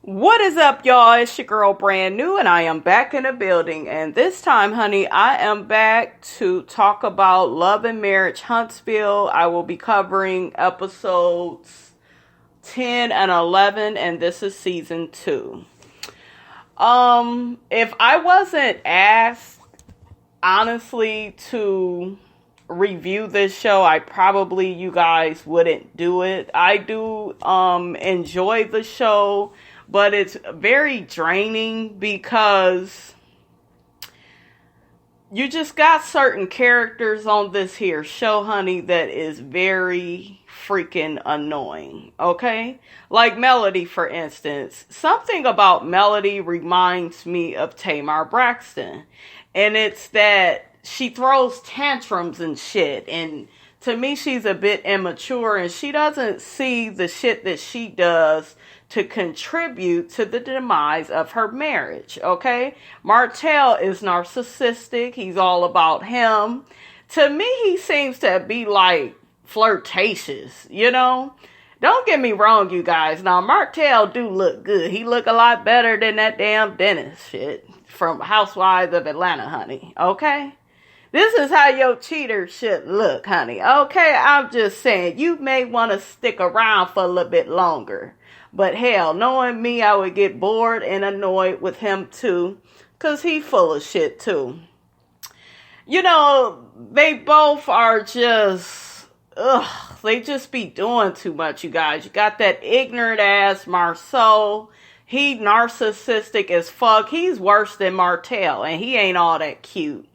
What is up, y'all? It's your girl Brand New, and I am back in the building. And this time, honey, I am back to talk about Love and Marriage Huntsville. I will be covering episodes 10 and 11, and this is season 2. If I wasn't asked, honestly, to review this show, you guys wouldn't do it. I do enjoy the show, but it's very draining because you just got certain characters on this here show, honey, that is very freaking annoying, okay? Like Melody, for instance. Something about Melody reminds me of Tamar Braxton. And it's that she throws tantrums and shit. And to me, she's a bit immature, and she doesn't see the shit that she does to contribute to the demise of her marriage, okay? Martell is narcissistic. He's all about him. To me, he seems to be like flirtatious, you know? Don't get me wrong, you guys. Now, Martell do look good. He look a lot better than that damn Dennis shit from Housewives of Atlanta, honey, okay? This is how your cheater should look, honey, okay? I'm just saying, you may want to stick around for a little bit longer. But hell, knowing me, I would get bored and annoyed with him too, because he full of shit too. You know, they both are just, they just be doing too much, you guys. You got that ignorant ass Marsau. He narcissistic as fuck. He's worse than Martell, and he ain't all that cute.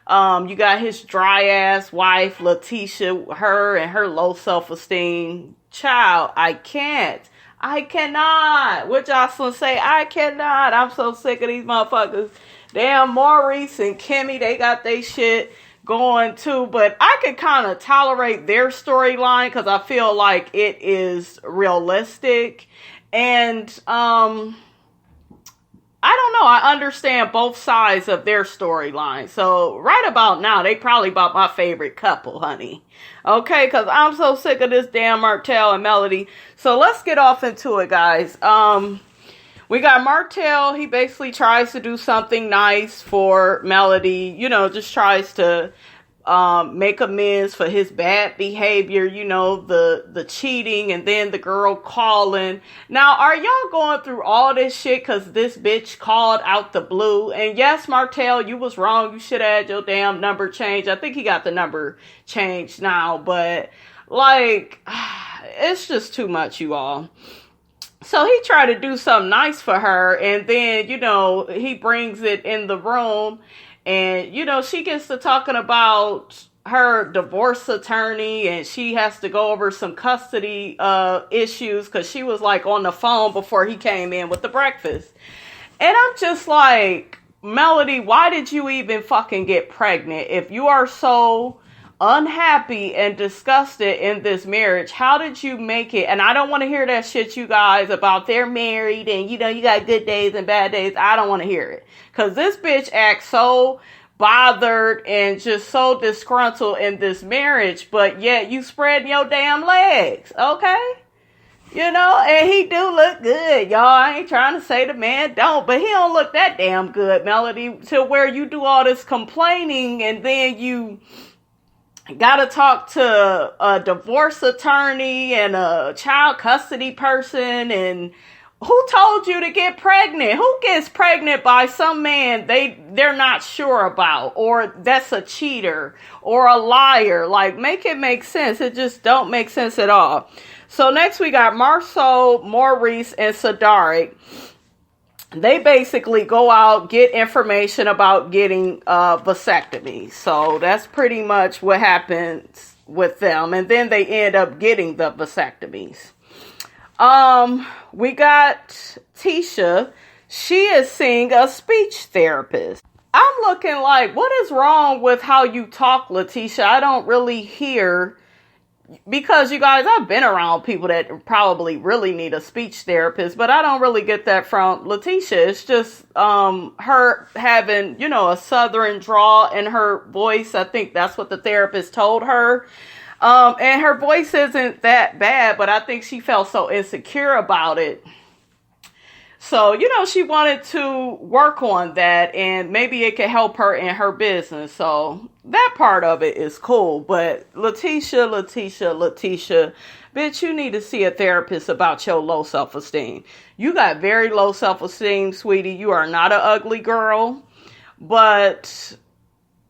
You got his dry ass wife, Letitia, her and her low self-esteem. Child, I cannot. What Jocelyn say? I cannot. I'm so sick of these motherfuckers. Damn, Maurice and Kimmy, they got their shit going too. But I can kind of tolerate their storyline because I feel like it is realistic. And, I don't know. I understand both sides of their storyline. So right about now, they probably about my favorite couple, honey. Okay, because I'm so sick of this damn Martell and Melody. So let's get off into it, guys. We got Martell. He basically tries to do something nice for Melody. You know, just tries to make amends for his bad behavior, you know, the cheating, and then the girl calling. Now, are y'all going through all this shit because this bitch called out the blue? And yes, Martell, you was wrong. You should have had your damn number changed. I think he got the number changed now, but like, it's just too much, you all. So he tried to do something nice for her, and then, you know, he brings it in the room. And, you know, she gets to talking about her divorce attorney, and she has to go over some custody issues because she was like on the phone before he came in with the breakfast. And I'm just like, Melody, why did you even fucking get pregnant? If you are so unhappy and disgusted in this marriage, how did you make it? And I don't want to hear that shit, you guys, about they're married and, you know, you got good days and bad days. I don't want to hear it. Because this bitch acts so bothered and just so disgruntled in this marriage, but yet you spreading your damn legs, okay? You know, and he do look good, y'all. I ain't trying to say the man don't, but he don't look that damn good, Melody, to where you do all this complaining and then you gotta talk to a divorce attorney and a child custody person. And who told you to get pregnant? Who gets pregnant by some man they're not sure about, or that's a cheater or a liar? Like, make it make sense. It just don't make sense at all. So next we got Marsau, Maurice, and Cedric. They basically go out, get information about getting vasectomy. So that's pretty much what happens with them. And then they end up getting the vasectomies. We got Tisha. She is seeing a speech therapist. I'm looking like, what is wrong with how you talk, Letitia? I don't really hear, because you guys, I've been around people that probably really need a speech therapist, but I don't really get that from Letitia. It's just her having, you know, a southern drawl in her voice. I think that's what the therapist told her. And her voice isn't that bad, but I think she felt so insecure about it So, she wanted to work on that and maybe it could help her in her business. So that part of it is cool. But Letitia, bitch, you need to see a therapist about your low self-esteem. You got very low self-esteem, sweetie. You are not an ugly girl. But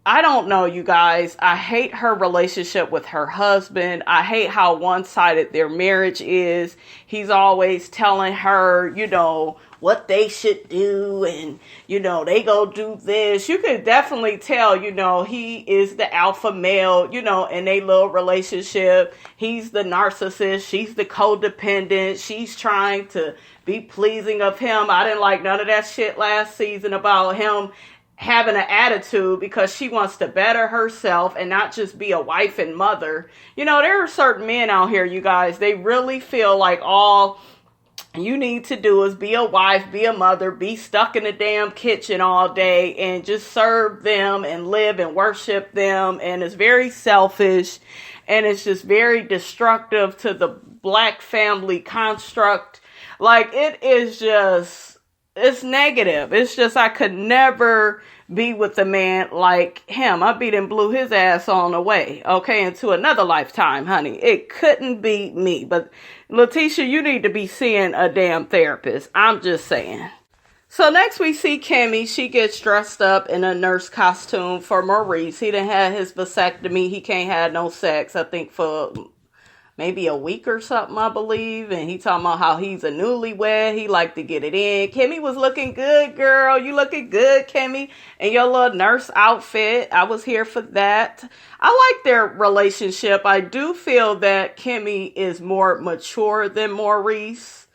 I don't know, you guys. I hate her relationship with her husband. I hate how one-sided their marriage is. He's always telling her, what they should do and, they go do this. You could definitely tell, he is the alpha male, in a little relationship. He's the narcissist. She's the codependent. She's trying to be pleasing of him. I didn't like none of that shit last season about him having an attitude because she wants to better herself and not just be a wife and mother. There are certain men out here, you guys, they really feel like all you need to do is be a wife, be a mother, be stuck in the damn kitchen all day and just serve them and live and worship them. And it's very selfish and it's just very destructive to the black family construct. Like, it is just, it's negative. It's just, I could never be with a man like him. I beat and blew his ass on the way, okay, into another lifetime, honey. It couldn't be me. But Letitia, you need to be seeing a damn therapist. I'm just saying. So next we see Kimmy. She gets dressed up in a nurse costume for Maurice. He done had his vasectomy. He can't have no sex, I think, for maybe a week or something, I believe. And he talking about how he's a newlywed. He like to get it in. Kimmy was looking good, girl. You looking good, Kimmy, in your little nurse outfit. I was here for that. I like their relationship. I do feel that Kimmy is more mature than Maurice.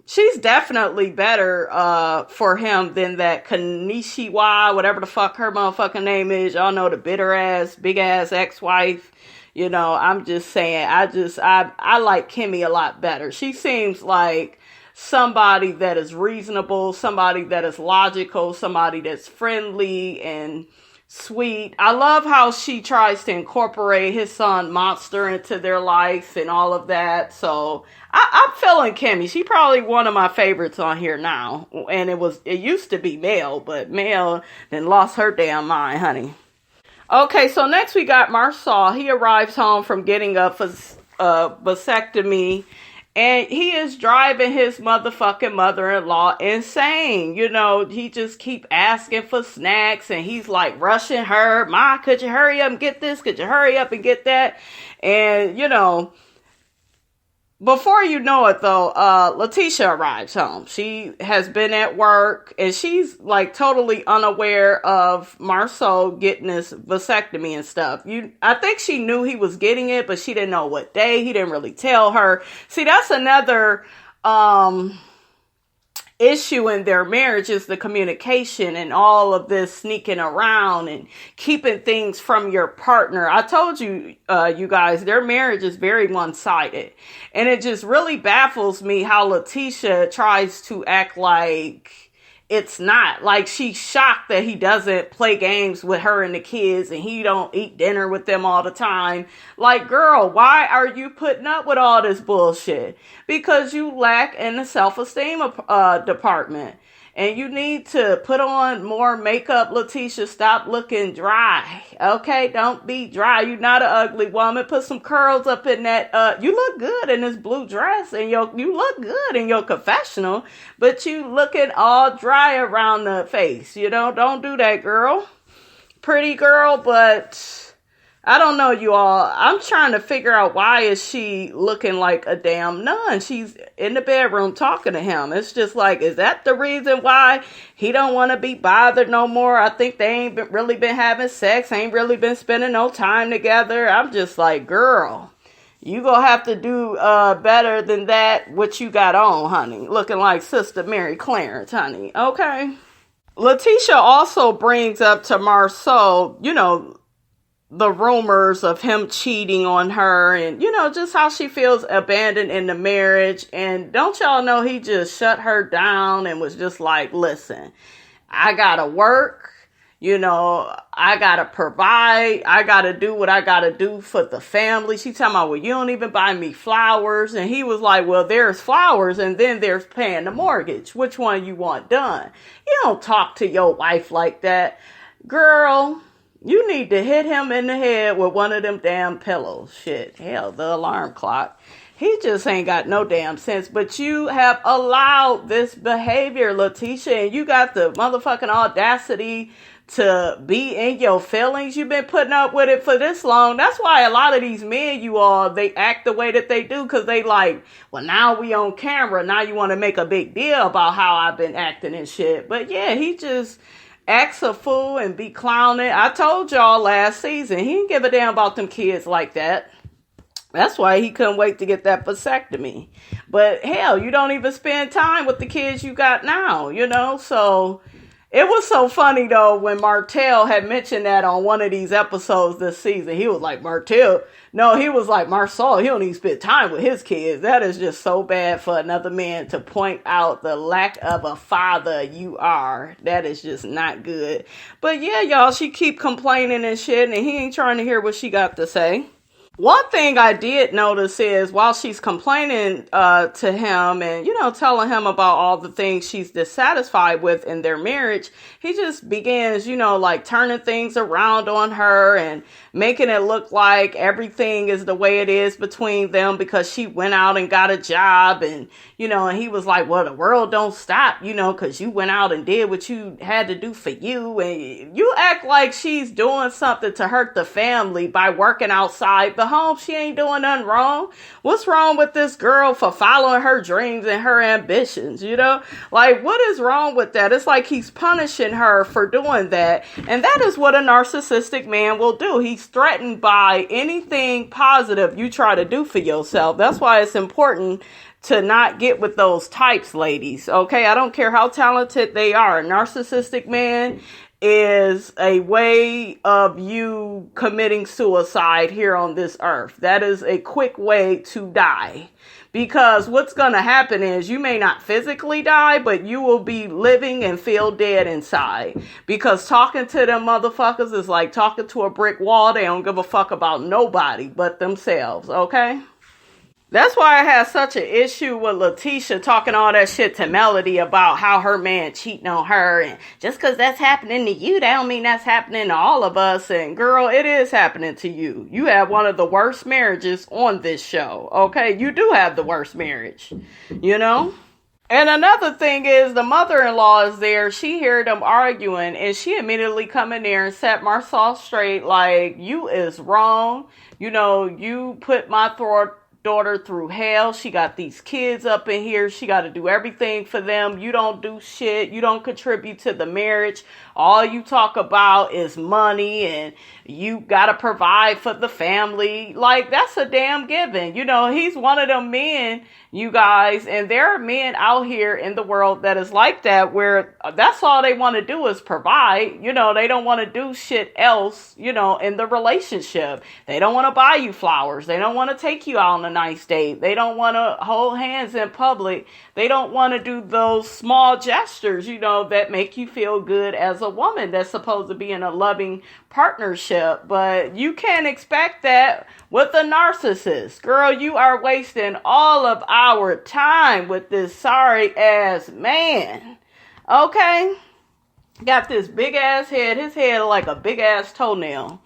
She's definitely better for him than that Kanishiwa, whatever the fuck her motherfucking name is. Y'all know, the bitter ass, big ass ex-wife. I'm just saying, I like Kimmy a lot better. She seems like somebody that is reasonable, somebody that is logical, somebody that's friendly and sweet. I love how she tries to incorporate his son Monster into their life and all of that. So I'm feeling Kimmy. She probably one of my favorites on here now. And it used to be Mel, but Mel then lost her damn mind, honey. Okay, so next we got Marsau. He arrives home from getting a vasectomy, and he is driving his motherfucking mother-in-law insane. He just keep asking for snacks, and he's like rushing her. Ma, could you hurry up and get this? Could you hurry up and get that? And, before you know it, though, Letitia arrives home. She has been at work, and she's, like, totally unaware of Marsau getting this vasectomy and stuff. I think she knew he was getting it, but she didn't know what day. He didn't really tell her. See, that's another issue in their marriage, is the communication and all of this sneaking around and keeping things from your partner. I told you, you guys, their marriage is very one-sided. And it just really baffles me how Letitia tries to act like it's not. Like, she's shocked that he doesn't play games with her and the kids and he don't eat dinner with them all the time. Like, girl, why are you putting up with all this bullshit? Because you lack in the self-esteem department. And you need to put on more makeup, Letitia. Stop looking dry. Okay? Don't be dry. You're not an ugly woman. Put some curls up in that. You look good in this blue dress. And you look good in your confessional. But you looking all dry around the face. Don't do that, girl. Pretty girl, but I don't know, you all. I'm trying to figure out, why is she looking like a damn nun? She's in the bedroom talking to him. It's just like, is that the reason why he don't want to be bothered no more? I think they ain't really been having sex. Ain't really been spending no time together. I'm just like, girl, you gonna have to do better than that, what you got on, honey. Looking like Sister Mary Clarence, honey. Okay. Letitia also brings up to Marsau, the rumors of him cheating on her and, just how she feels abandoned in the marriage. And don't y'all know, he just shut her down and was just like, listen, I gotta work. I gotta provide. I gotta do what I gotta do for the family. She talking about, well, you don't even buy me flowers. And he was like, well, there's flowers and then there's paying the mortgage. Which one you want done? You don't talk to your wife like that. Girl, you need to hit him in the head with one of them damn pillows. Shit, hell, the alarm clock. He just ain't got no damn sense. But you have allowed this behavior, Letitia, and you got the motherfucking audacity to be in your feelings. You've been putting up with it for this long. That's why a lot of these men, they act the way that they do, because they like, well, now we on camera. Now you want to make a big deal about how I've been acting and shit. But yeah, he just acts a fool and be clowning. I told y'all last season, he didn't give a damn about them kids like that. That's why he couldn't wait to get that vasectomy. But hell, you don't even spend time with the kids you got now, So it was so funny, though, when Martell had mentioned that on one of these episodes this season. He was like, Martell. No, he was like, Marsau, he don't even spend time with his kids. That is just so bad for another man to point out the lack of a father you are. That is just not good. But yeah, y'all, she keep complaining and shit, and he ain't trying to hear what she got to say. One thing I did notice is while she's complaining to him and, telling him about all the things she's dissatisfied with in their marriage, he just begins, turning things around on her and making it look like everything is the way it is between them because she went out and got a job. And, and he was like, well, the world don't stop, because you went out and did what you had to do for you. And you act like she's doing something to hurt the family by working outside the home. She ain't doing nothing wrong. What's wrong with this girl for following her dreams and her ambitions? Like, what is wrong with that? It's like he's punishing her for doing that. And that is what a narcissistic man will do. He's threatened by anything positive you try to do for yourself. That's why it's important to not get with those types, ladies. Okay, I don't care how talented they are. A narcissistic man is a way of you committing suicide here on this earth. That is a quick way to die. Because what's going to happen is you may not physically die, but you will be living and feel dead inside. Because talking to them motherfuckers is like talking to a brick wall. They don't give a fuck about nobody but themselves, okay? That's why I had such an issue with Letitia talking all that shit to Melody about how her man cheating on her. And just because that's happening to you, that don't mean that's happening to all of us. And girl, it is happening to you. You have one of the worst marriages on this show. Okay, you do have the worst marriage, And another thing is the mother-in-law is there. She heard them arguing and she immediately come in there and set Marsau straight like, you is wrong. You put my daughter through hell. She got these kids up in here. She got to do everything for them. You don't do shit. You don't contribute to the marriage. All you talk about is money and you got to provide for the family. Like, that's a damn given. He's one of them men, you guys, and there are men out here in the world that is like that, where that's all they want to do is provide. They don't want to do shit else, in the relationship. They don't want to buy you flowers. They don't want to take you out on a nice date. They don't want to hold hands in public. They don't want to do those small gestures, that make you feel good as a woman that's supposed to be in a loving partnership. But you can't expect that with a narcissist. Girl, you are wasting all of our time with this sorry ass man. Okay? Got this big ass head. His head like a big ass toenail.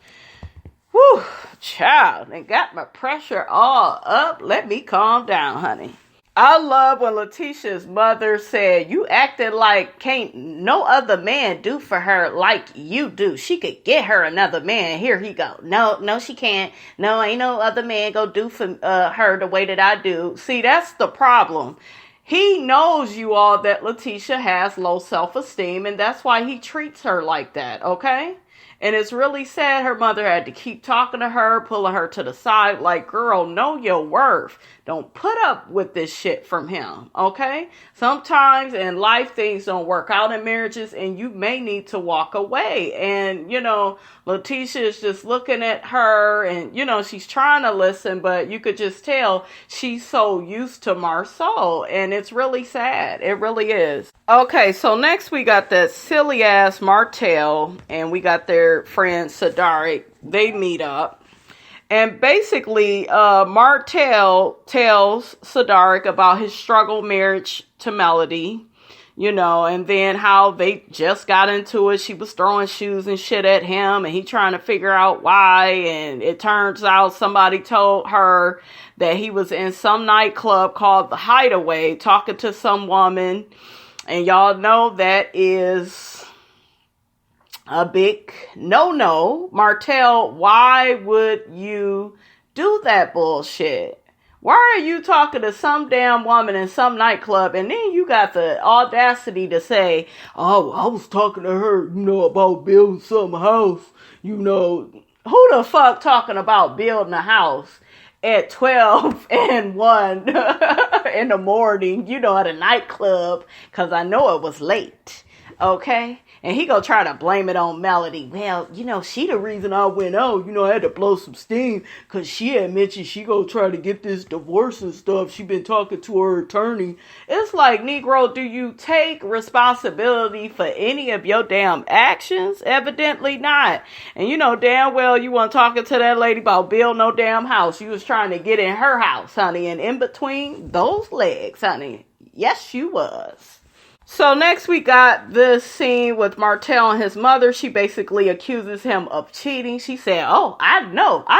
Whew, child. And got my pressure all up. Let me calm down, honey. I love when Letitia's mother said, you acted like can't no other man do for her like you do. She could get her another man. Here he go. No, she can't. No, ain't no other man go do for her the way that I do. See, that's the problem. He knows, you all, that Letitia has low self-esteem, and that's why he treats her like that, okay? And it's really sad her mother had to keep talking to her, pulling her to the side, like, girl, know your worth. Don't put up with this shit from him, okay? Sometimes in life, things don't work out in marriages, and you may need to walk away. And, you know, Letitia is just looking at her, and, you know, she's trying to listen, but you could just tell she's so used to Marsau, and it's really sad. It really is. Okay, so next we got that silly-ass Martell, and we got their friend Cedric. They meet up. And basically, Martell tells Cedric about his struggle marriage to Melody, you know, and then how they just got into it. She was throwing shoes and shit at him, and he trying to figure out why. And it turns out somebody told her that he was in some nightclub called The Hideaway talking to some woman. And y'all know that is a big no-no. Martell, why would you do that bullshit? Why are you talking to some damn woman in some nightclub, and then you got the audacity to say, oh, I was talking to her, you know, about building some house, you know. Who the fuck talking about building a house at 12 and 1 in the morning, you know, at a nightclub? Because I know it was late, okay? And he gonna try to blame it on Melody. Well, you know, she the reason I went out. You know, I had to blow some steam because she had mentioned she gonna try to get this divorce and stuff. She been talking to her attorney. It's like, Negro, do you take responsibility for any of your damn actions? Evidently not. And you know damn well you weren't talking to that lady about build no damn house. You was trying to get in her house, honey. And in between those legs, honey, yes, you was. So next we got this scene with Martell and his mother. She basically accuses him of cheating. She said, oh, I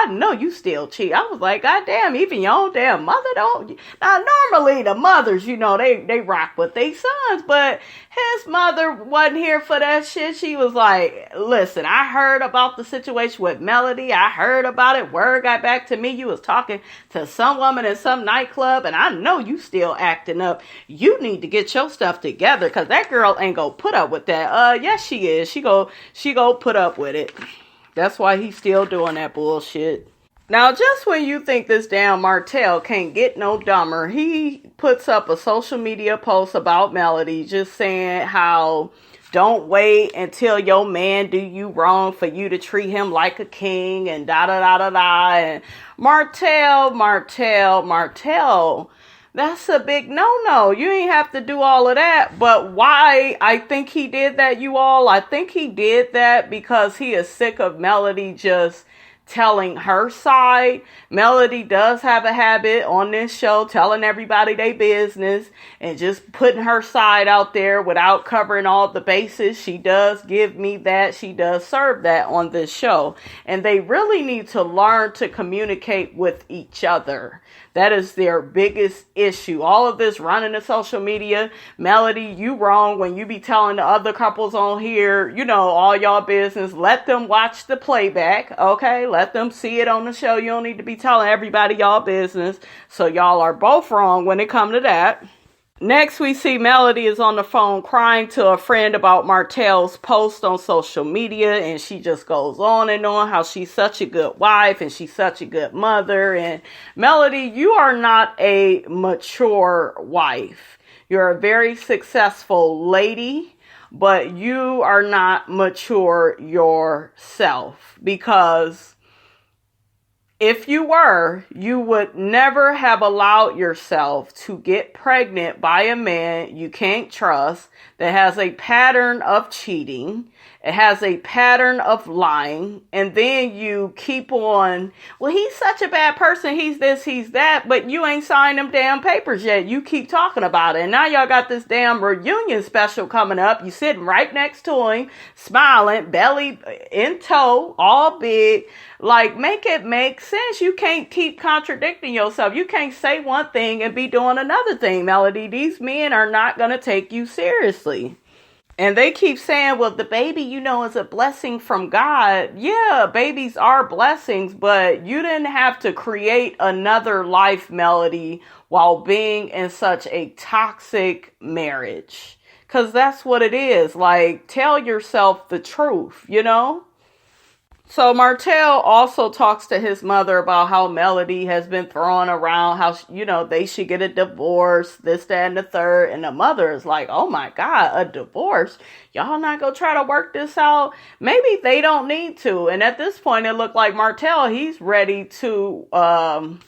know you still cheat. I was like, God damn, even your own damn mother don't. Now, normally the mothers, you know, they rock with their sons, but his mother wasn't here for that shit. She was like, listen, I heard about the situation with Melody. I heard about it. Word got back to me. You was talking to some woman in some nightclub, and I know you still acting up. You need to get your stuff together. Because that girl ain't gonna put up with that. Yes, she is. She go put up with it. That's why he's still doing that bullshit. Now, just when you think this damn Martell can't get no dumber, he puts up a social media post about Melody, just saying how don't wait until your man do you wrong for you to treat him like a king and da-da-da-da-da. And Martell. That's a big no-no. You ain't have to do all of that. But why I think he did that, you all? I think he did that because he is sick of Melody just telling her side. Melody does have a habit on this show telling everybody their business and just putting her side out there without covering all the bases. She does give me that. She does serve that on this show. And they really need to learn to communicate with each other. That is their biggest issue. All of this running to social media. Melody, you wrong when you be telling the other couples on here, you know, all y'all business. Let them watch the playback, okay? Let them see it on the show. You don't need to be telling everybody y'all business. So y'all are both wrong when it come to that. Next, we see Melody is on the phone crying to a friend about Martell's post on social media, and she just goes on and on how she's such a good wife and she's such a good mother. And Melody, you are not a mature wife. You're a very successful lady, but you are not mature yourself, because if you were, you would never have allowed yourself to get pregnant by a man you can't trust, that has a pattern of cheating, it has a pattern of lying, and then you keep on, well, he's such a bad person, he's this, he's that, but you ain't signed them damn papers yet. You keep talking about it, and now y'all got this damn reunion special coming up. You sitting right next to him, smiling, belly in tow, all big. Like, make it make sense. You can't keep contradicting yourself. You can't say one thing and be doing another thing, Melody. These men are not going to take you seriously. And they keep saying, well, the baby, you know, is a blessing from God. Yeah, babies are blessings, but you didn't have to create another life, Melody, while being in such a toxic marriage. Because that's what it is. Like, tell yourself the truth, you know? So Martell also talks to his mother about how Melody has been throwing around how, they should get a divorce, this, that, and the third. And the mother is like, oh my God, a divorce? Y'all not gonna try to work this out? Maybe they don't need to. And at this point, it looked like Martell, he's ready to,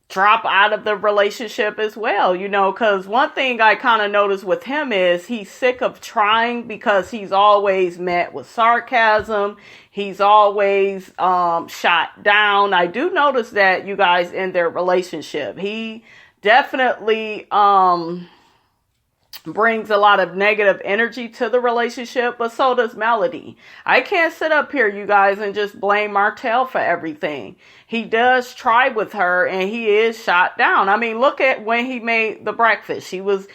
drop out of the relationship as well, because one thing I kind of noticed with him is he's sick of trying because he's always met with sarcasm. He's always shot down. I do notice that, you guys, in their relationship. He definitely brings a lot of negative energy to the relationship, but so does Melody. I can't sit up here, you guys, and just blame Martell for everything. He does try with her, and he is shot down. I mean, look at when he made the breakfast. He was,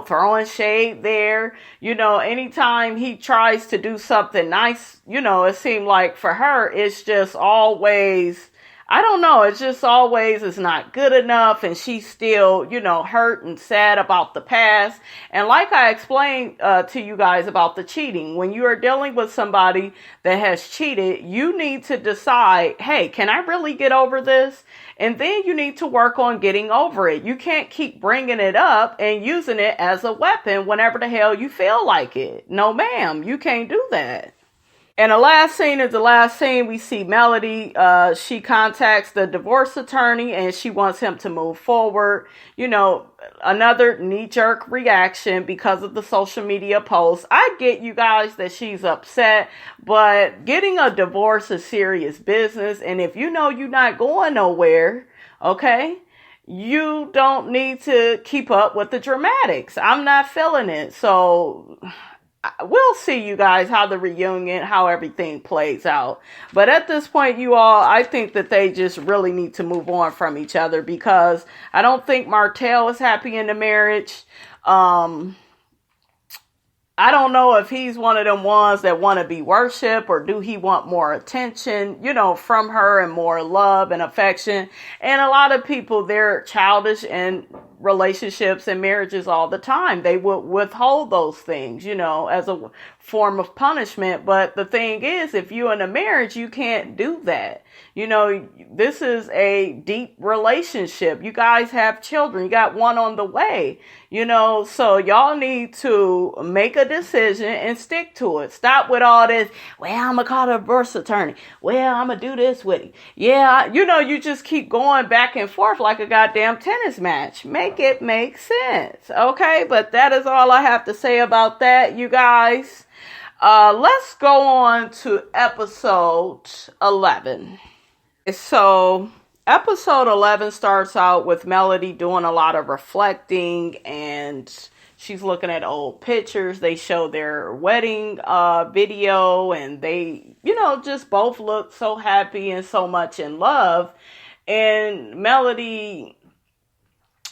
throwing shade there. Anytime he tries to do something nice, it seemed like for her, it's just always, I don't know, it's just always it's not good enough, and she's still, hurt and sad about the past. And like I explained to you guys about the cheating, when you are dealing with somebody that has cheated, you need to decide, hey, can I really get over this? And then you need to work on getting over it. You can't keep bringing it up and using it as a weapon whenever the hell you feel like it. No, ma'am, you can't do that. And the last scene is the last scene. We see Melody. She contacts the divorce attorney and she wants him to move forward. Another knee-jerk reaction because of the social media post. I get, you guys, that she's upset, but getting a divorce is serious business. And if you're not going nowhere, okay, you don't need to keep up with the dramatics. I'm not feeling it. So we'll see, you guys, how the reunion, how everything plays out. But at this point, you all, I think that they just really need to move on from each other because I don't think Martell is happy in the marriage. I don't know if he's one of them ones that want to be worshiped, or do he want more attention, from her and more love and affection. And a lot of people, they're childish in relationships and marriages all the time. They would withhold those things, as a form of punishment. But the thing is, if you're in a marriage, you can't do that. This is a deep relationship. You guys have children. You got one on the way, so y'all need to make a decision and stick to it. Stop with all this, well, I'm going to call the divorce attorney. Well, I'm going to do this with him. Yeah, you just keep going back and forth like a goddamn tennis match. Make it make sense, okay? But that is all I have to say about that, you guys. Let's go on to episode 11. So episode 11 starts out with Melody doing a lot of reflecting, and she's looking at old pictures. They show their wedding video, and they, just both look so happy and so much in love. And Melody,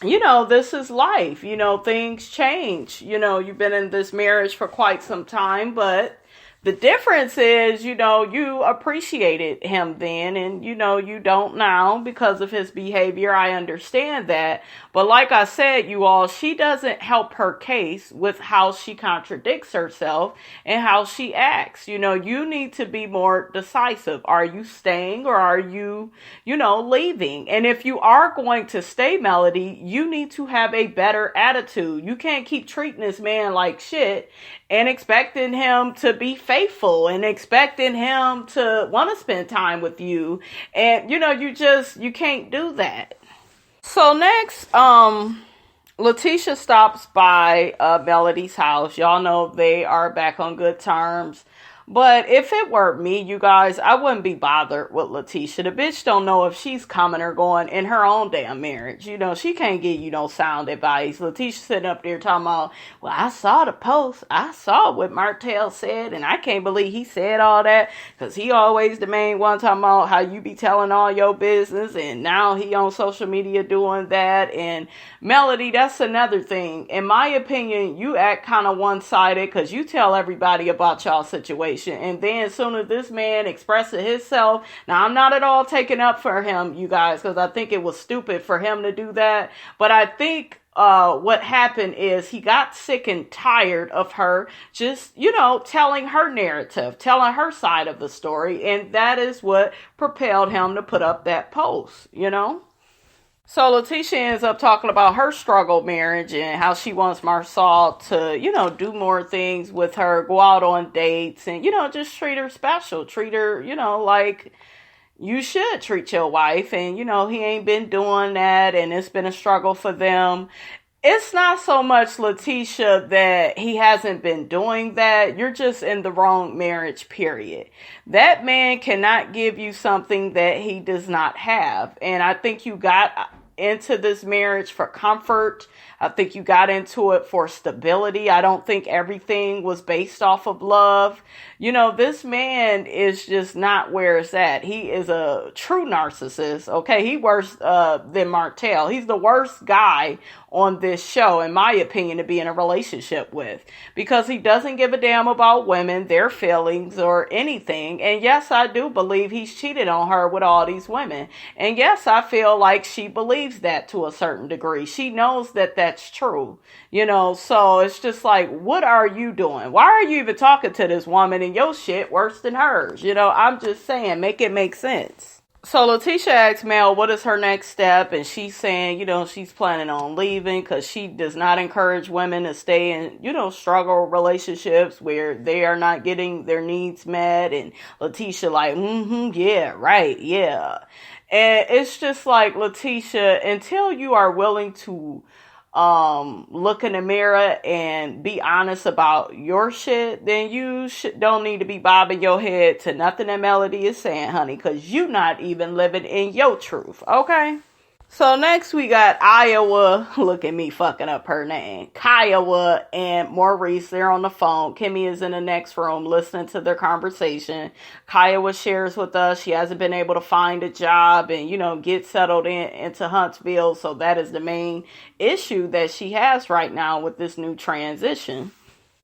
this is life. Things change. You've been in this marriage for quite some time, but the difference is, you appreciated him then, and, you don't now because of his behavior. I understand that. But like I said, you all, she doesn't help her case with how she contradicts herself and how she acts. You need to be more decisive. Are you staying, or are you, leaving? And if you are going to stay, Melody, you need to have a better attitude. You can't keep treating this man like shit and expecting him to be faithful and expecting him to want to spend time with you. And, you can't do that. So next, Letitia stops by Melody's house. Y'all know they are back on good terms. But if it were me, you guys, I wouldn't be bothered with Letitia. The bitch don't know if she's coming or going in her own damn marriage. She can't give you no sound advice. Letitia sitting up there talking about, well, I saw the post. I saw what Martell said, and I can't believe he said all that, because he always the main one talking about how you be telling all your business, and now he on social media doing that. And Melody, that's another thing. In my opinion, you act kind of one-sided because you tell everybody about y'all situation. And then as soon as this man expresses himself, now I'm not at all taking up for him, you guys, because I think it was stupid for him to do that. But I think what happened is he got sick and tired of her just, telling her narrative, telling her side of the story. And that is what propelled him to put up that post. So Letitia ends up talking about her struggle marriage and how she wants Marsau to, do more things with her, go out on dates and, just treat her special, treat her, like you should treat your wife. And, he ain't been doing that and it's been a struggle for them. It's not so much, Letitia, that he hasn't been doing that. You're just in the wrong marriage, period. That man cannot give you something that he does not have. And I think you got into this marriage for comfort. I think you got into it for stability. I don't think everything was based off of love. This man is just not where it's at. He is a true narcissist. Okay. He worse than Martell. He's the worst guy on this show, in my opinion, to be in a relationship with, because he doesn't give a damn about women, their feelings, or anything. And yes, I do believe he's cheated on her with all these women. And yes, I feel like she believes that to a certain degree. She knows that that's true, so it's just like, what are you doing? Why are you even talking to this woman and your shit worse than hers? I'm just saying, make it make sense. So Letitia asks Mel, what is her next step? And she's saying, she's planning on leaving because she does not encourage women to stay in, struggle relationships where they are not getting their needs met. And Letitia like, yeah, right, yeah. And it's just like, Letitia, until you are willing to look in the mirror and be honest about your shit, then you don't need to be bobbing your head to nothing that Melody is saying, honey, because you not even living in your truth, okay? So next we got Iowa, look at me fucking up her name, Kiowa and Maurice. They're on the phone. Kimmy is in the next room listening to their conversation. Kiowa shares with us she hasn't been able to find a job and, get settled into Huntsville. So that is the main issue that she has right now with this new transition.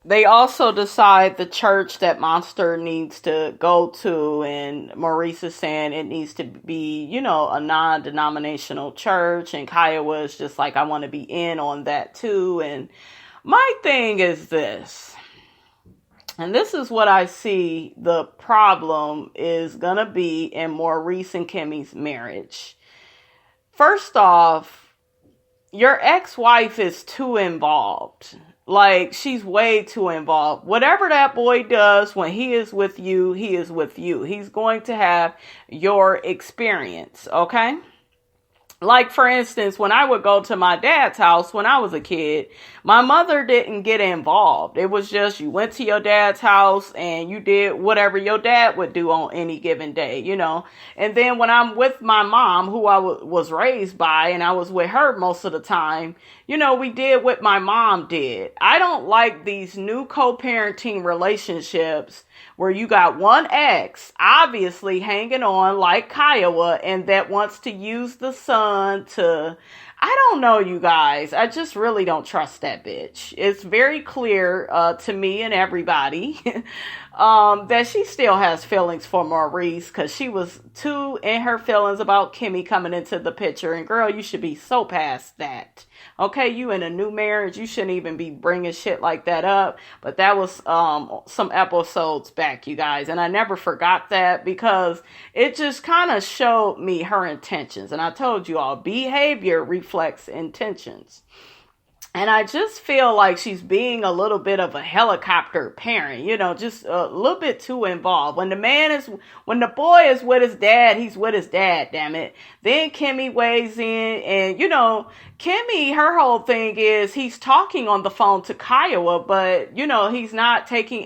They also decide the church that Monster needs to go to, and Maurice is saying it needs to be, a non-denominational church, and Kiowa is just like, I want to be in on that too. And my thing is this, and this is what I see the problem is gonna be in Maurice and Kimmy's marriage. First off, your ex-wife is too involved. Like, she's way too involved. Whatever that boy does when he is with you, he is with you. He's going to have your experience, okay? Like, for instance, when I would go to my dad's house when I was a kid, my mother didn't get involved. It was just you went to your dad's house and you did whatever your dad would do on any given day, And then when I'm with my mom, who I was raised by, and I was with her most of the time, we did what my mom did. I don't like these new co-parenting relationships where you got one ex obviously hanging on like Kiowa and that wants to use the son to, I don't know, you guys. I just really don't trust that bitch. It's very clear to me and everybody that she still has feelings for Maurice because she was too in her feelings about Kimmy coming into the picture. And girl, you should be so past that. Okay, you in a new marriage, you shouldn't even be bringing shit like that up. But that was some episodes back, you guys. And I never forgot that because it just kind of showed me her intentions. And I told you all, behavior reflects intentions. And I just feel like she's being a little bit of a helicopter parent, just a little bit too involved. When the boy is with his dad, he's with his dad, damn it. Then Kimmy weighs in and, Kimmy, her whole thing is he's talking on the phone to Kiowa, but, he's not taking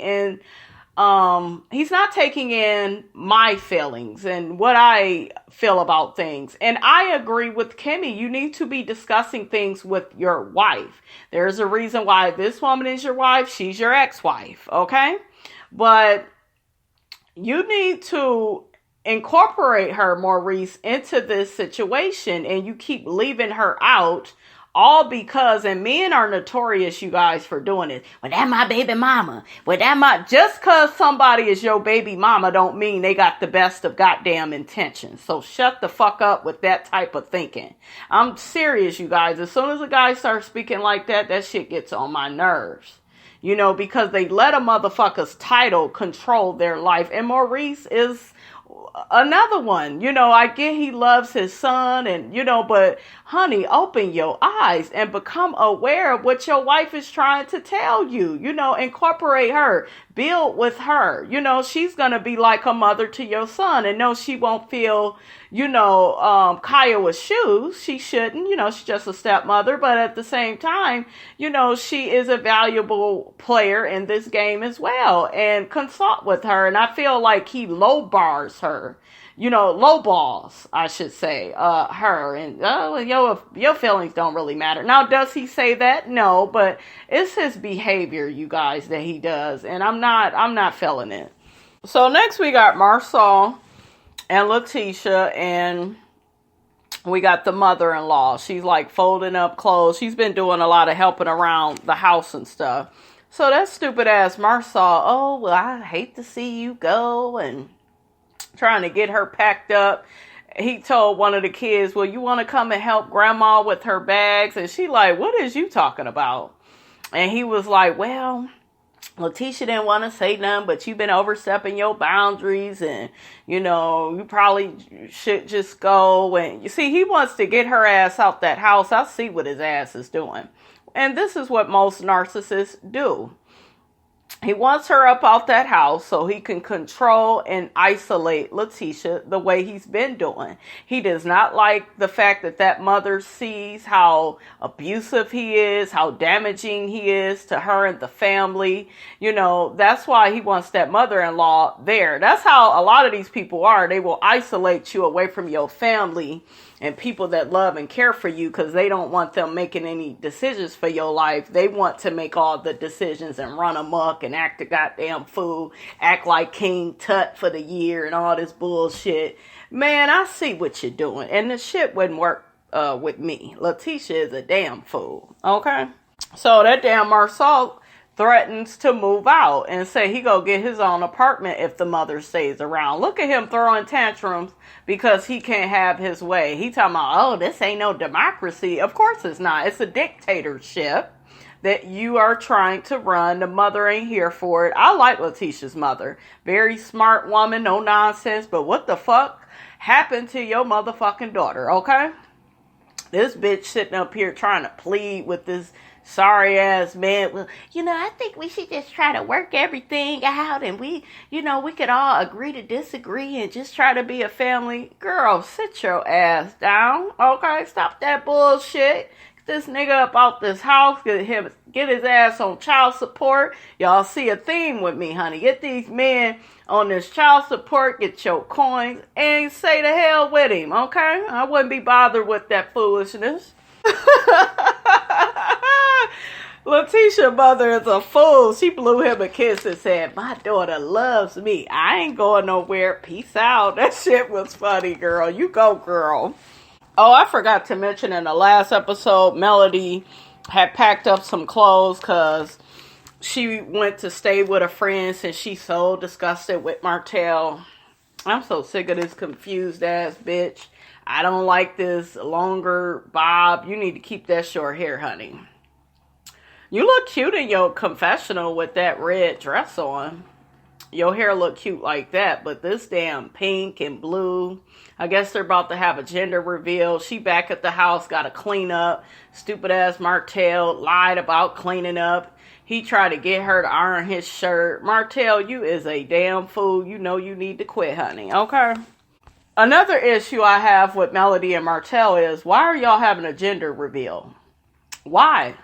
in my feelings and what I feel about things. And I agree with Kimmy. You need to be discussing things with your wife. There's a reason why this woman is your wife. She's your ex-wife. Okay. But you need to incorporate her, Maurice, into this situation, and you keep leaving her out All because, and men are notorious, you guys, for doing it. Well, that my baby mama. Well, just cause somebody is your baby mama don't mean they got the best of goddamn intentions. So shut the fuck up with that type of thinking. I'm serious, you guys. As soon as a guy starts speaking like that, that shit gets on my nerves. You know, because they let a motherfucker's title control their life. And Maurice is another one. You know, I get he loves his son and, you know, but honey, open your eyes and become aware of what your wife is trying to tell you. You know, incorporate her, build with her. You know, she's going to be like a mother to your son, and no, she won't feel, you know, Kiowa's shoes. She shouldn't, you know, she's just a stepmother, but at the same time, you know, she is a valuable player in this game as well, and consult with her. And I feel like he low bars her, you know, low balls, I should say, her, and your feelings don't really matter. Now, does he say that? No, but it's his behavior, you guys, that he does, and I'm not feeling it. So next we got Marsau and Letitia, and we got the mother-in-law. She's like folding up clothes. She's been doing a lot of helping around the house and stuff. So that stupid ass Marsau, oh, well, I hate to see you go, and trying to get her packed up. He told one of the kids, well, you want to come and help grandma with her bags? And she like, what is you talking about? And he was like, well, Letitia didn't want to say nothing, but you've been overstepping your boundaries, and, you know, you probably should just go. And you see, he wants to get her ass out that house. I see what his ass is doing. And this is what most narcissists do. He wants her up out that house so he can control and isolate Letitia the way he's been doing. He does not like the fact that that mother sees how abusive he is, how damaging he is to her and the family. You know, that's why he wants that mother-in-law there. That's how a lot of these people are. They will isolate you away from your family and people that love and care for you, because they don't want them making any decisions for your life. They want to make all the decisions and run amok and act a goddamn fool, act like King Tut for the year and all this bullshit. Man, I see what you're doing, and the shit wouldn't work with me. Letitia is a damn fool, okay? So that damn Marsau threatens to move out and say he go get his own apartment if the mother stays around. Look at him throwing tantrums because he can't have his way. He talking about, oh, this ain't no democracy. Of course it's not. It's a dictatorship that you are trying to run. The mother ain't here for it. I like Letitia's mother. Very smart woman, no nonsense. But what the fuck happened to your motherfucking daughter, okay? This bitch sitting up here trying to plead with this sorry ass man. Well, you know, I think we should just try to work everything out, and we could all agree to disagree and just try to be a family. Girl, sit your ass down, okay? Stop that bullshit. Get this nigga up out this house. Get his ass on child support. Y'all see a theme with me, honey. Get these men on this child support. Get your coins and say the hell with him, okay? I wouldn't be bothered with that foolishness. Letitia mother is a fool. She blew him a kiss and said, my daughter loves me. I ain't going nowhere. Peace out. That shit was funny, girl. You go, girl. Oh, I forgot to mention in the last episode, Melody had packed up some clothes because she went to stay with a friend since she's so disgusted with Martell. I'm so sick of this confused ass bitch. I don't like this longer bob. You need to keep that short hair, honey. You look cute in your confessional with that red dress on. Your hair look cute like that, but this damn pink and blue. I guess they're about to have a gender reveal. She back at the house, got to clean up. Stupid ass Martell lied about cleaning up. He tried to get her to iron his shirt. Martell, you is a damn fool. You know you need to quit, honey, okay? Another issue I have with Melody and Martell is, why are y'all having a gender reveal? Why?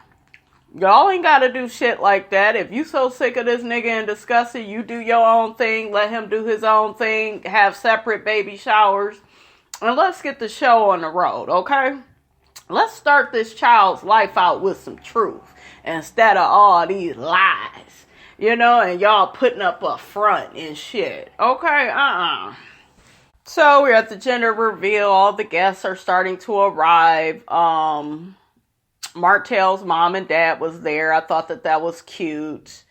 Y'all ain't got to do shit like that. If you so sick of this nigga and disgusted, you do your own thing. Let him do his own thing. Have separate baby showers. And let's get the show on the road, okay? Let's start this child's life out with some truth instead of all these lies. You know, and y'all putting up a front and shit. Okay, So we're at the gender reveal. All the guests are starting to arrive. Martell's mom and dad was there. I thought that was cute.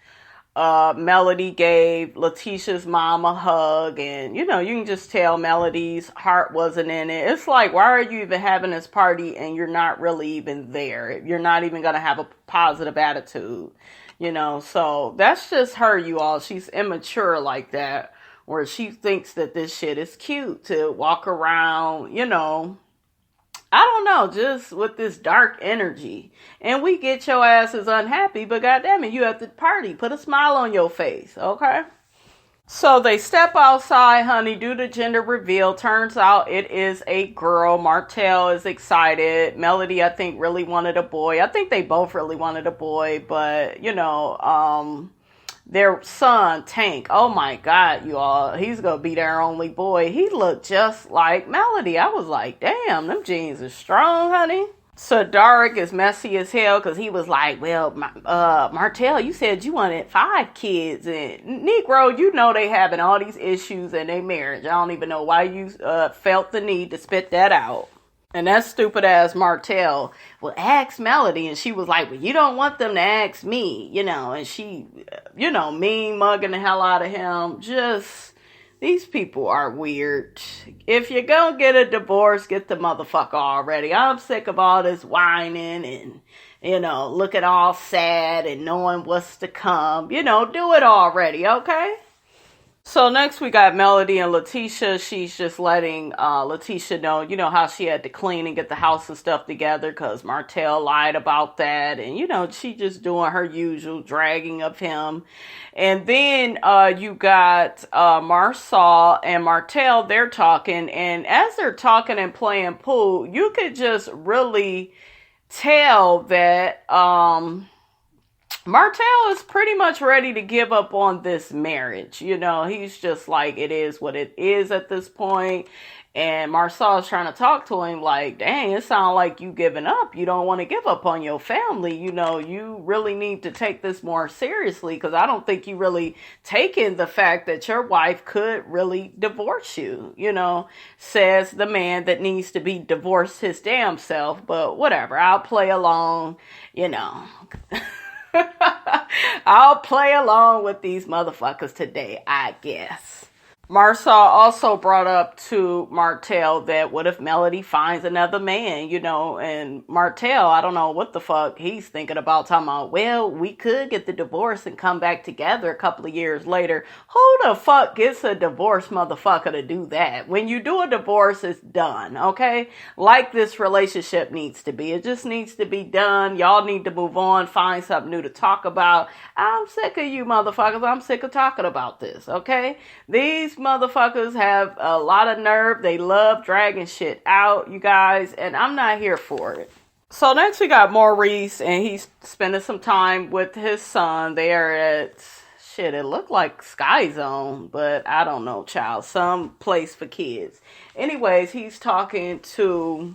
Melody gave Letitia's mom a hug, and you can just tell Melody's heart wasn't in it. It's like, why are you even having this party and you're not really even there? You're not even going to have a positive attitude, so that's just her, you all. She's immature like that, where she thinks that this shit is cute to walk around, I don't know, just with this dark energy. And we get your asses unhappy, but goddamn it, you at the party. Put a smile on your face, okay? So they step outside, honey, do the gender reveal. Turns out it is a girl. Martell is excited. Melody, I think, really wanted a boy. I think they both really wanted a boy, but, their son, Tank, oh my God, you all, he's gonna be their only boy. He looked just like Melody. I was like, damn, them jeans are strong, honey. So Derek is messy as hell because he was like, well, Martell, you said you wanted 5 kids. And Negro, they having all these issues in their marriage. I don't even know why you felt the need to spit that out. And that stupid ass Martell, well, ask Melody. And she was like, well, you don't want them to ask me, and she, mean mugging the hell out of him. Just, these people are weird. If you're going to get a divorce, get the motherfucker already. I'm sick of all this whining and, looking all sad and knowing what's to come. Do it already, okay? So next we got Melody and Letitia. She's just letting Letitia know, how she had to clean and get the house and stuff together because Martell lied about that. And, she just doing her usual dragging of him. And then you got Marsau and Martell. They're talking. And as they're talking and playing pool, you could just really tell that Martell is pretty much ready to give up on this marriage. He's just like, it is what it is at this point. And Marsau is trying to talk to him like, dang, it sounds like you giving up. You don't want to give up on your family. You really need to take this more seriously because I don't think you really taking the fact that your wife could really divorce you, says the man that needs to be divorced his damn self. But whatever, I'll play along, I'll play along with these motherfuckers today, I guess. Marsau also brought up to Martell that what if Melody finds another man, and Martell, I don't know what the fuck he's thinking about, talking about, well, we could get the divorce and come back together a couple of years later. Who the fuck gets a divorced motherfucker to do that? When you do a divorce, it's done, okay? Like this relationship needs to be. It just needs to be done. Y'all need to move on, find something new to talk about. I'm sick of you motherfuckers. I'm sick of talking about this, okay? These motherfuckers have a lot of nerve. They love dragging shit out, you guys, and I'm not here for it. So next we got Maurice, and he's spending some time with his son. They are at, it looked like Sky Zone, but I don't know, child. Some place for kids. Anyways, he's talking to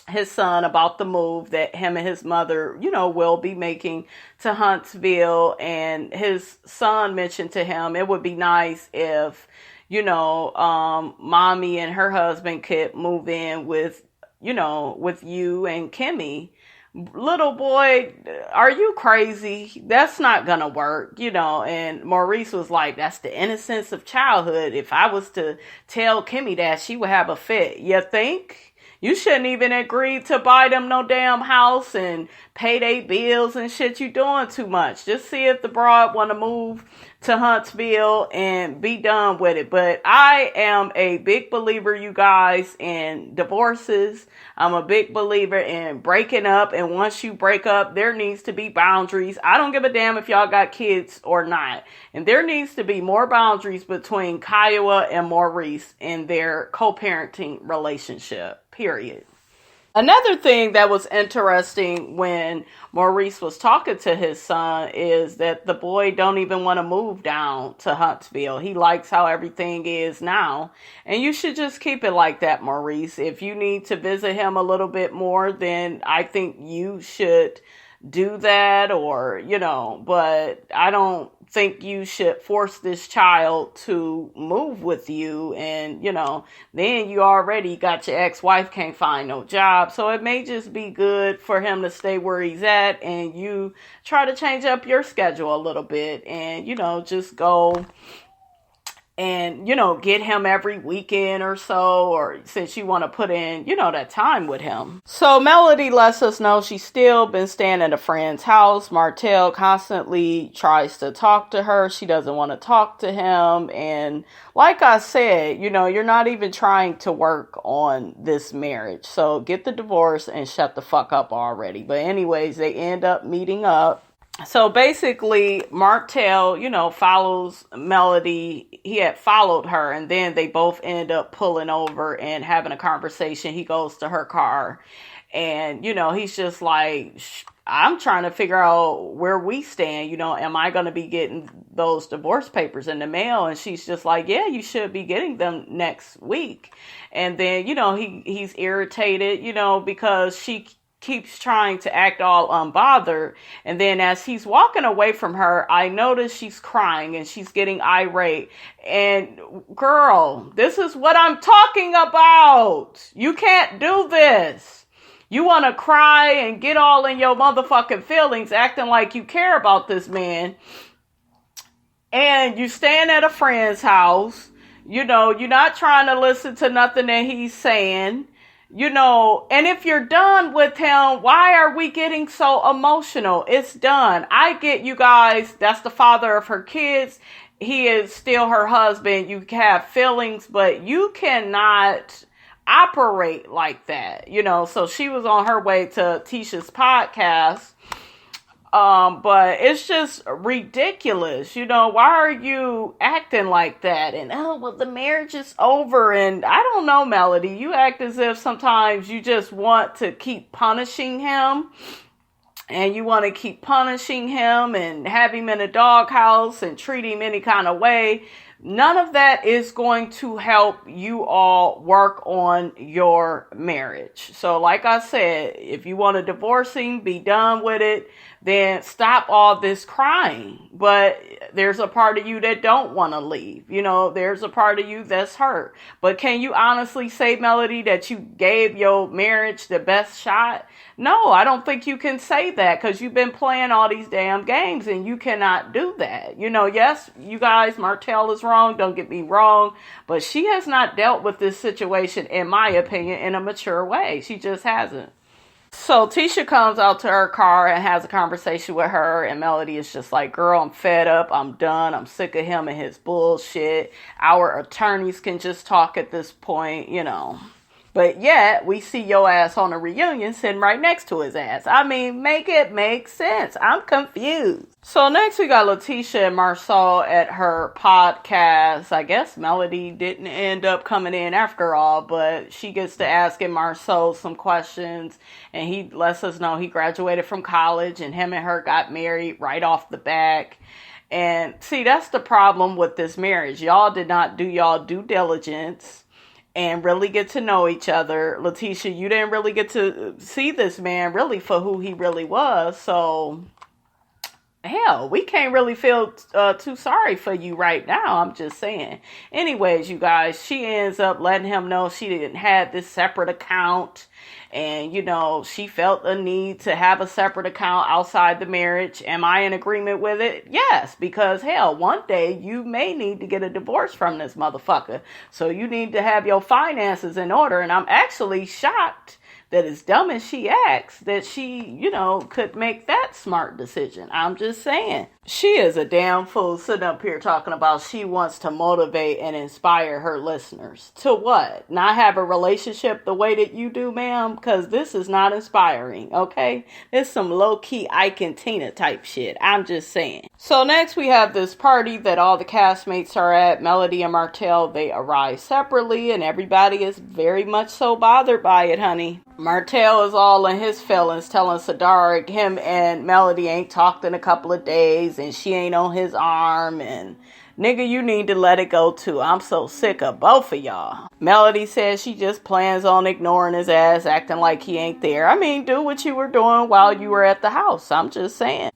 his son about the move that him and his mother, will be making to Huntsville. And his son mentioned to him, it would be nice if, mommy and her husband could move in with you and Kimmy. Little boy, are you crazy? That's not gonna work, and Maurice was like, that's the innocence of childhood. If I was to tell Kimmy that, she would have a fit. You think? You shouldn't even agree to buy them no damn house and pay their bills and shit. You doing too much. Just see if the broad want to move to Huntsville and be done with it. But I am a big believer, you guys, in divorces. I'm a big believer in breaking up. And once you break up, there needs to be boundaries. I don't give a damn if y'all got kids or not. And there needs to be more boundaries between Kiowa and Maurice in their co-parenting relationship. Period. Another thing that was interesting when Maurice was talking to his son is that the boy don't even want to move down to Huntsville. He likes how everything is now. And you should just keep it like that, Maurice. If you need to visit him a little bit more, then I think you should do that, or, but I don't think you should force this child to move with you. And, then you already got your ex-wife can't find no job. So it may just be good for him to stay where he's at, and you try to change up your schedule a little bit, and, just go and, get him every weekend or so, or since you want to put in, that time with him. So Melody lets us know she's still been staying at a friend's house. Martell constantly tries to talk to her. She doesn't want to talk to him. And like I said, you're not even trying to work on this marriage. So get the divorce and shut the fuck up already. But anyways, they end up meeting up. So basically, Martell, follows Melody. He had followed her, and then they both end up pulling over and having a conversation. He goes to her car, and, he's just like, I'm trying to figure out where we stand. Am I going to be getting those divorce papers in the mail? And she's just like, yeah, you should be getting them next week. And then, he's irritated, because she keeps trying to act all unbothered. And then as he's walking away from her, I notice she's crying and she's getting irate. And girl, this is what I'm talking about. You can't do this. You want to cry and get all in your motherfucking feelings, acting like you care about this man. And you staying at a friend's house. You're not trying to listen to nothing that he's saying. And if you're done with him, why are we getting so emotional? It's done. I get you guys. That's the father of her kids. He is still her husband. You have feelings, but you cannot operate like that. So she was on her way to Tisha's podcast. But it's just ridiculous. Why are you acting like that? And, the marriage is over. And I don't know, Melody, you act as if sometimes you just want to keep punishing him. And you want to keep punishing him and have him in a doghouse and treat him any kind of way. None of that is going to help you all work on your marriage. So like I said, if you want to divorce him, be done with it, then stop all this crying. But there's a part of you that don't want to leave. There's a part of you that's hurt. But can you honestly say, Melody, that you gave your marriage the best shot? No, I don't think you can say that, because you've been playing all these damn games and you cannot do that. Yes, you guys, Martell is wrong. Don't get me wrong. But she has not dealt with this situation, in my opinion, in a mature way. She just hasn't. So Tisha comes out to her car and has a conversation with her, and Melody is just like, girl, I'm fed up. I'm done. I'm sick of him and his bullshit. Our attorneys can just talk at this point, But yet, we see your ass on a reunion sitting right next to his ass. I mean, make it make sense. I'm confused. So next we got Tisha and Marsau at her podcast. I guess Melody didn't end up coming in after all, but she gets to asking Marsau some questions, and he lets us know he graduated from college, and him and her got married right off the back. And see, that's the problem with this marriage. Y'all did not do y'all due diligence and really get to know each other. Tisha, you didn't really get to see this man really for who he really was. So, hell, we can't really feel too sorry for you right now. I'm just saying. Anyways, you guys, she ends up letting him know she didn't have this separate account. And, she felt a need to have a separate account outside the marriage. Am I in agreement with it? Yes, because, hell, one day you may need to get a divorce from this motherfucker. So you need to have your finances in order. And I'm actually shocked that as dumb as she acts, that she, could make that smart decision. I'm just saying. She is a damn fool sitting up here talking about she wants to motivate and inspire her listeners. To what? Not have a relationship the way that you do, ma'am? Because this is not inspiring, okay? It's some low-key Ike and Tina type shit. I'm just saying. So next we have this party that all the castmates are at. Melody and Martell, they arrive separately, and everybody is very much so bothered by it, honey. Martell is all in his feelings, telling Sadara him and Melody ain't talked in a couple of days, and she ain't on his arm, and Nigga, you need to let it go too. I'm so sick of both of y'all. Melody says she just plans on ignoring his ass, acting like he ain't there. I mean, do what you were doing while you were at the house. I'm just saying.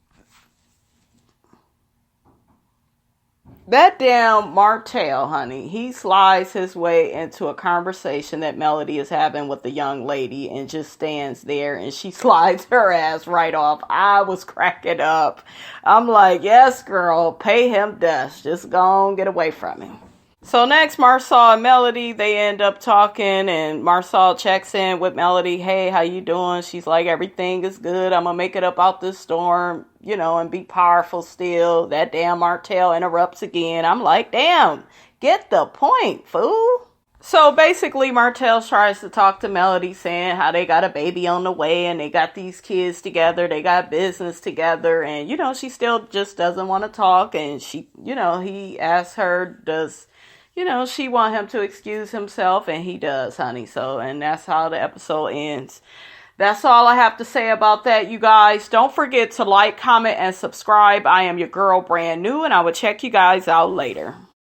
That damn Martell, honey, he slides his way into a conversation that Melody is having with the young lady and just stands there and she slides her ass right off. I was cracking up. I'm like, yes, girl, pay him dust. Just go on, get away from him. So next, Marsau and Melody, they end up talking, and Marsau checks in with Melody. Hey, how you doing? She's like, everything is good. I'm going to make it up out this storm, and be powerful still. That damn Martell interrupts again. I'm like, damn, get the point, fool. So basically, Martell tries to talk to Melody, saying how they got a baby on the way and they got these kids together. They got business together. And, she still just doesn't want to talk. And she, he asks her, does she want him to excuse himself, and he does, honey. So, and that's how the episode ends. That's all I have to say about that, you guys. Don't forget to like, comment, and subscribe. I am your girl, brand new, and I will check you guys out later.